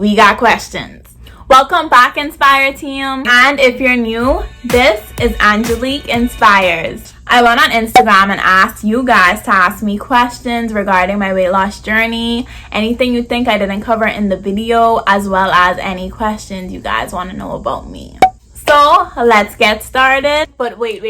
we got questions. Welcome back, Inspire Team. And if you're new, this is Angelique Inspires. I went on Instagram and asked you guys to ask me questions regarding my weight loss journey, anything you think I didn't cover in the video, as well as any questions you guys want to know about me. So let's get started. But wait.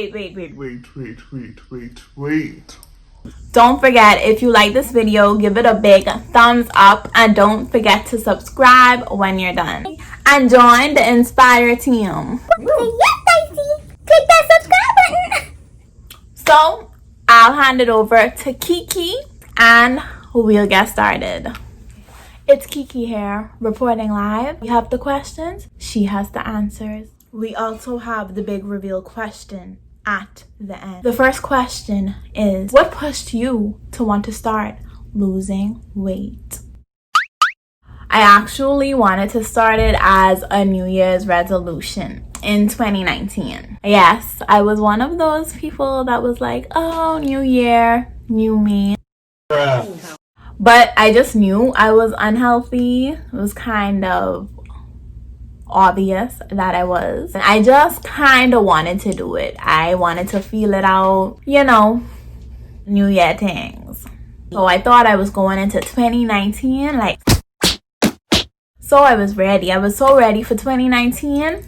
Don't forget, if you like this video, give it a big thumbs up and don't forget to subscribe when you're done. And join the Inspire Team. Click that subscribe button. So I'll hand it over to KeKe and we'll get started. It's KeKe here, reporting live. We have the questions, she has the answers. We also have the big reveal question at the end. The first question is, what pushed you to want to start losing weight? I actually wanted to start it as a New Year's resolution in 2019. Yes, I was one of those people that was like, oh, new year, new me. But I just knew I was unhealthy. It was kind of obvious that I was. And I just kind of wanted to do it. I wanted to feel it out, you know, New Year things. So I thought I was going into 2019 like, so I was ready. I was so ready for 2019.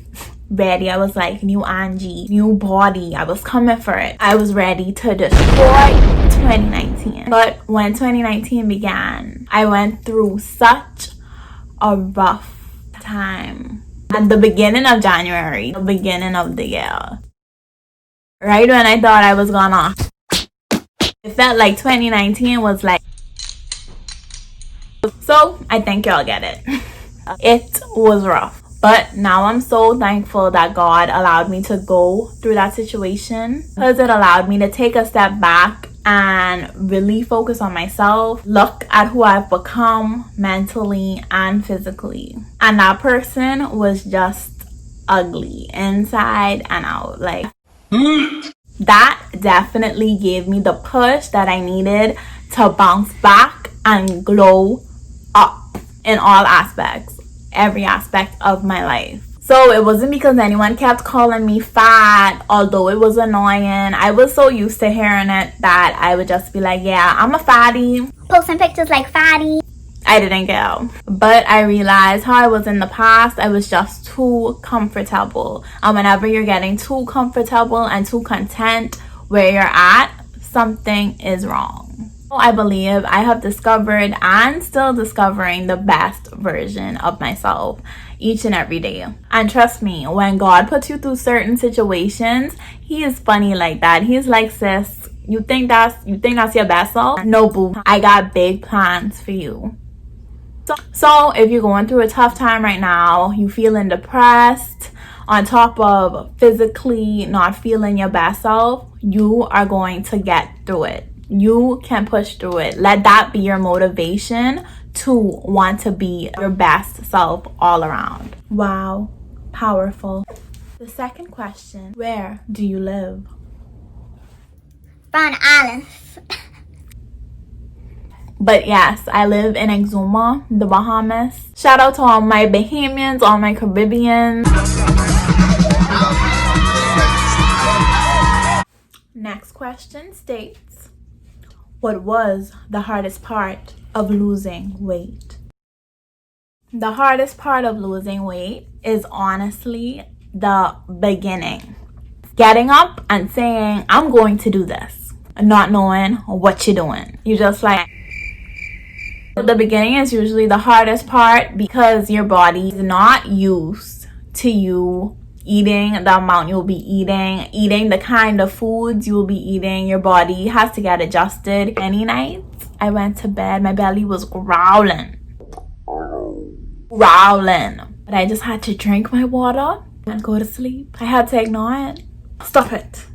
Ready. I was like, new Angie, new body. I was coming for it. I was ready to destroy 2019. But when 2019 began, I went through such a rough time. At the beginning of January, the beginning of the year, right when I thought I was gonna, it felt like 2019 was like, so I think y'all get it. It was rough, but now I'm so thankful that God allowed me to go through that situation, because it allowed me to take a step back and really focus on myself, look at who I've become mentally and physically. And that person was just ugly inside and out. Like, that definitely gave me the push that I needed to bounce back and glow up in all aspects, every aspect of my life. So it wasn't because anyone kept calling me fat, although it was annoying. I was so used to hearing it that I would just be like, yeah, I'm a fatty. Posting pictures like fatty. I didn't care. But I realized how I was in the past. I was just too comfortable. And whenever you're getting too comfortable and too content where you're at, something is wrong. I believe I have discovered and still discovering the best version of myself each and every day. And trust me, when God puts you through certain situations, he is funny like that. He's like, sis, you think that's your best self? No, boo. I got big plans for you. So if you're going through a tough time right now, you feeling depressed, on top of physically not feeling your best self, you are going to get through it. You can push through it. Let that be your motivation to want to be your best self all around. Wow, powerful. The second question, where do you live? Fun Islands. But yes, I live in Exuma, the Bahamas. Shout out to all my Bahamians, all my Caribbeans. Next question states, what was the hardest part of losing weight? The hardest part of losing weight is honestly the beginning. Getting up and saying, I'm going to do this, and not knowing what you're doing. You just like, the beginning is usually the hardest part because your body is not used to you eating the amount you'll be eating the kind of foods you'll be eating. Your body has to get adjusted. Many nights I went to bed, my belly was growling, but I just had to drink my water and go to sleep. I had to ignore it. Stop it.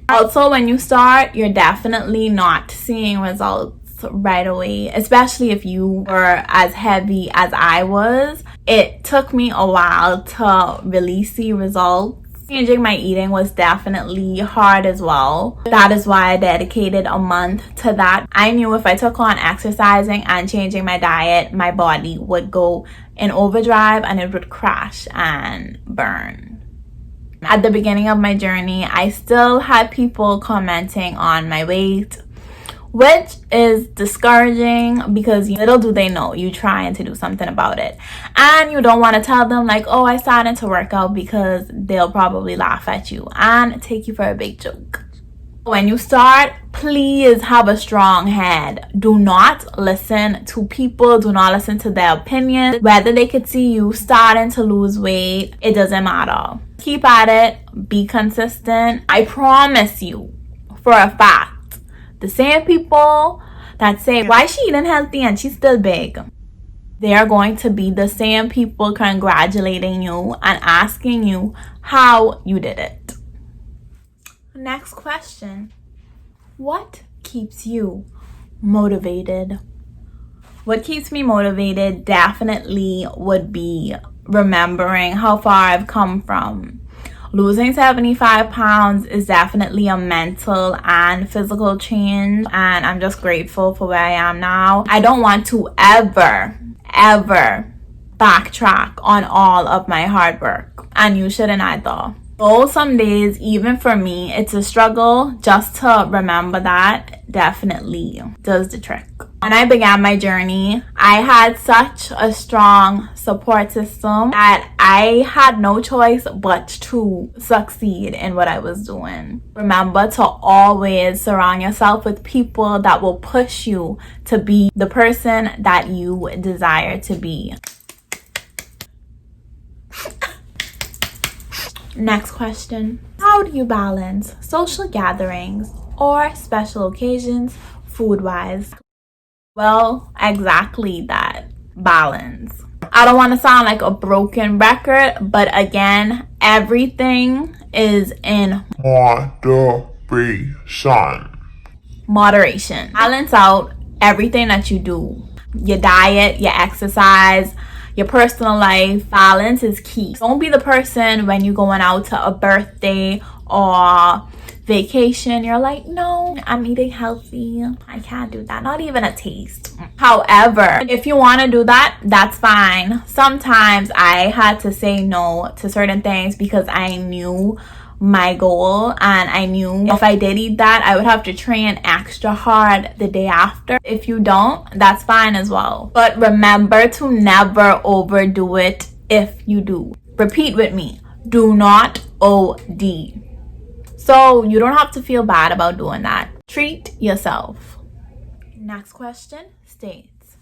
Also, when you start, you're definitely not seeing results right away, especially if you were as heavy as I was. It took me a while to really see results Changing my eating was definitely hard as well. That is why I dedicated a month to that. I knew if I took on exercising and changing my diet, my body would go in overdrive and it would crash and burn. At the beginning of my journey, I still had people commenting on my weight, which is discouraging because little do they know you're trying to do something about it. And you don't want to tell them like, oh, I started to work out, because they'll probably laugh at you and take you for a big joke. When you start, please have a strong head. Do not listen to people. Do not listen to their opinions. Whether they could see you starting to lose weight, it doesn't matter. Keep at it. Be consistent. I promise you, for a fact, the same people that say, why is she eating healthy and she's still big? They are going to be the same people congratulating you and asking you how you did it. Next question. What keeps you motivated? What keeps me motivated definitely would be remembering how far I've come from. Losing 75 pounds is definitely a mental and physical change, and I'm just grateful for where I am now. I don't want to ever backtrack on all of my hard work, and you shouldn't either. So some days, even for me, it's a struggle. Just to remember that definitely does the trick. When I began my journey, I had such a strong support system that I had no choice but to succeed in what I was doing. Remember to always surround yourself with people that will push you to be the person that you desire to be. Next question. How do you balance social gatherings or special occasions food-wise? Well, exactly that. Balance. I don't want to sound like a broken record, but again, everything is in moderation. Balance out everything that you do. Your diet, your exercise, your personal life. Balance is key. Don't be the person when you're going out to a birthday or vacation, you're like, no, I'm eating healthy. I can't do that. Not even a taste. However, if you want to do that, that's fine. Sometimes I had to say no to certain things because I knew my goal, and I knew if I did eat that, I would have to train extra hard the day after. If you don't, that's fine as well. But remember to never overdo it. If you do, repeat with me, do not OD. So you don't have to feel bad about doing that. Treat yourself. Next question states,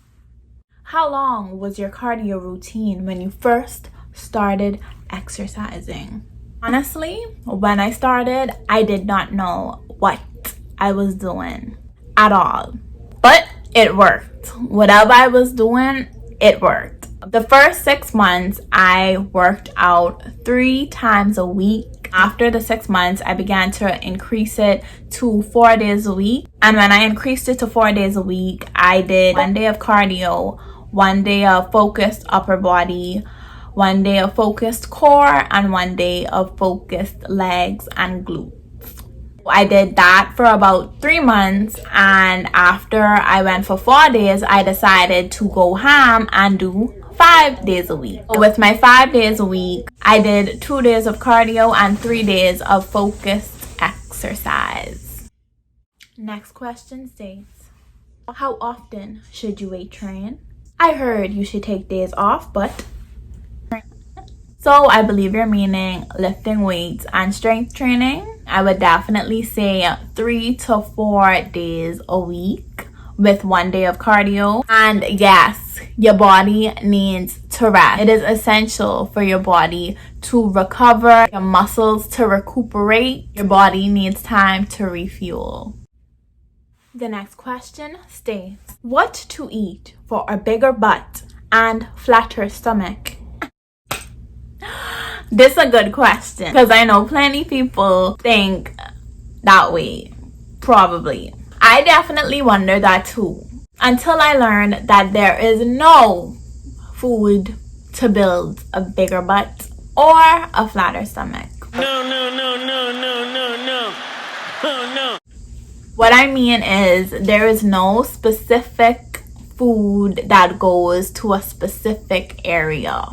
how long was your cardio routine when you first started exercising? Honestly, when I started, I did not know what I was doing at all. But it worked. Whatever I was doing, it worked. The first 6 months, I worked out 3 times a week. After the 6 months, I began to increase it to 4 days a week. And when I increased it to 4 days a week, I did 1 day of cardio, 1 day of focused upper body, 1 day of focused core, and 1 day of focused legs and glutes. I did that for about 3 months, and after I went for 4 days, I decided to go ham and do 5 days a week. With my 5 days a week, I did 2 days of cardio and 3 days of focused exercise. Next question states, how often should you weight train? I heard you should take days off, but... So I believe you're meaning lifting weights and strength training. I would definitely say 3 to 4 days a week with 1 day of cardio. And yes, your body needs to rest. It is essential for your body to recover, your muscles to recuperate. Your body needs time to refuel. The next question states, what to eat for a bigger butt and flatter stomach? This is a good question because I know plenty people think that way. Probably. I definitely wonder that too, until I learned that there is no food to build a bigger butt or a flatter stomach. No, no, no, no, no, no, no. Oh, no. What I mean is there is no specific food that goes to a specific area.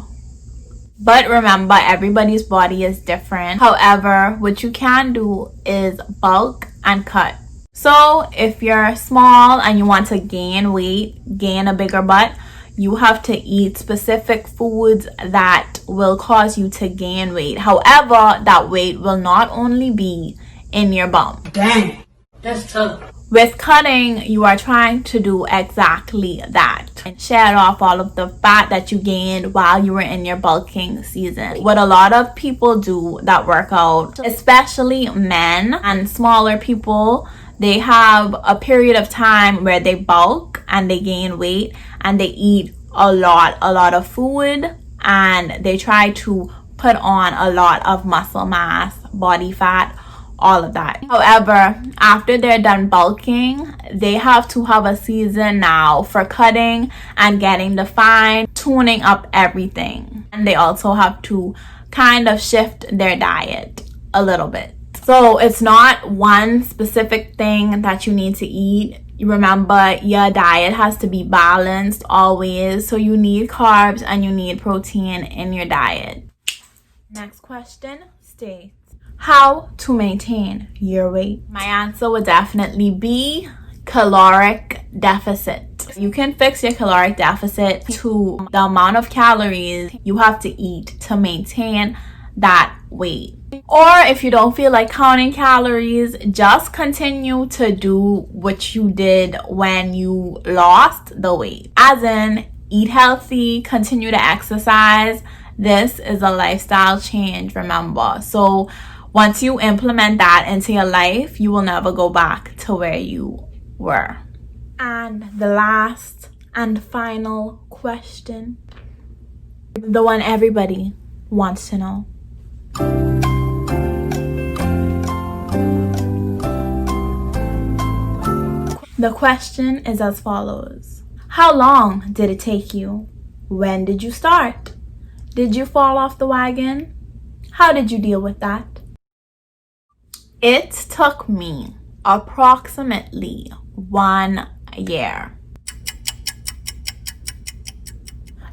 But remember, everybody's body is different. However, what you can do is bulk and cut. So if you're small and you want to gain weight, gain a bigger butt, you have to eat specific foods that will cause you to gain weight. However, that weight will not only be in your bum. Dang, that's tough. With cutting, you are trying to do exactly that and shed off all of the fat that you gained while you were in your bulking season. What a lot of people do that work out, especially men and smaller people, they have a period of time where they bulk and they gain weight and they eat a lot of food and they try to put on a lot of muscle mass, body fat, all of that. However, after they're done bulking, they have to have a season now for cutting and getting defined, tuning up everything. And they also have to kind of shift their diet a little bit. So it's not one specific thing that you need to eat. Remember, your diet has to be balanced always. So you need carbs and you need protein in your diet. Next question states, how to maintain your weight? My answer would definitely be caloric deficit. You can fix your caloric deficit to the amount of calories you have to eat to maintain that weight. Or if you don't feel like counting calories, just continue to do what you did when you lost the weight. As in, eat healthy, continue to exercise. This is a lifestyle change, remember. So once you implement that into your life, you will never go back to where you were. And the last and final question, the one everybody wants to know. The question is as follows. How long did it take you? When did you start? Did you fall off the wagon? How did you deal with that? It took me approximately 1 year.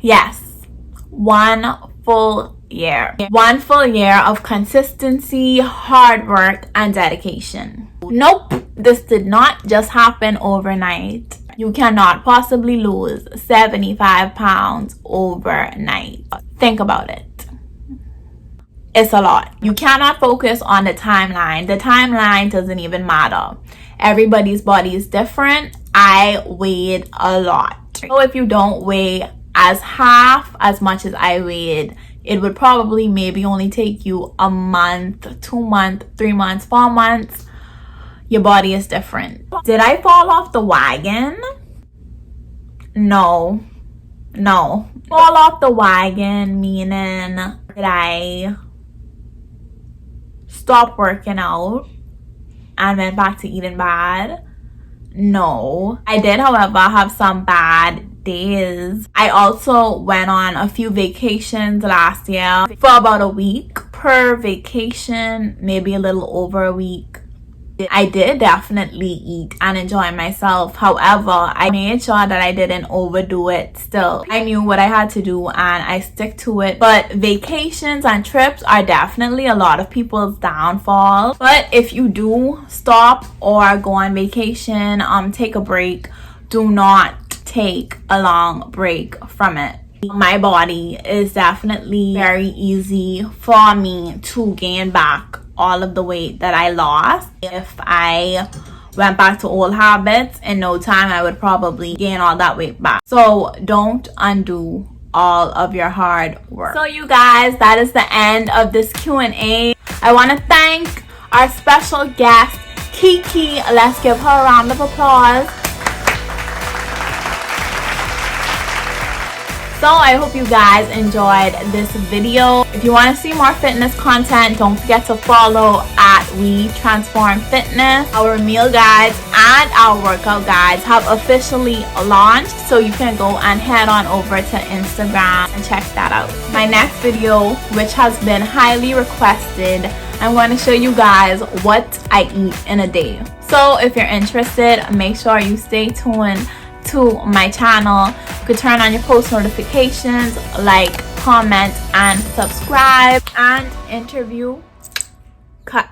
Yes, 1 full year. 1 full year of consistency, hard work, and dedication. Nope, this did not just happen overnight. You cannot possibly lose 75 pounds overnight. Think about it. It's a lot. You cannot focus on the timeline. The timeline doesn't even matter. Everybody's body is different. I weighed a lot. So if you don't weigh as half as much as I weighed, it would probably maybe only take you a month, 2 months, 3 months, 4 months. Your body is different. Did I fall off the wagon? No. Fall off the wagon meaning did I stop working out and went back to eating bad? No. I did, however, have some bad days. I also went on a few vacations last year for about a week per vacation, maybe a little over a week. I did definitely eat and enjoy myself. However, I made sure that I didn't overdo it still. I knew what I had to do and I stick to it. But vacations and trips are definitely a lot of people's downfall. But if you do stop or go on vacation, take a break, do not take a long break from it. My body is definitely very easy for me to gain back all of the weight that I lost. If I went back to old habits, in no time I would probably gain all that weight back. So don't undo all of your hard work. So you guys, that is the end of this Q&A. I want to thank our special guest, KeKe. Let's give her a round of applause. So I hope you guys enjoyed this video. If you want to see more fitness content, don't forget to follow at We Transform Fitness. Our meal guides and our workout guides have officially launched, so you can go and head on over to Instagram and check that out. My next video, which has been highly requested, I'm going to show you guys what I eat in a day. So if you're interested, make sure you stay tuned to my channel. You could turn on your post notifications, like, comment, and subscribe. And interview cut.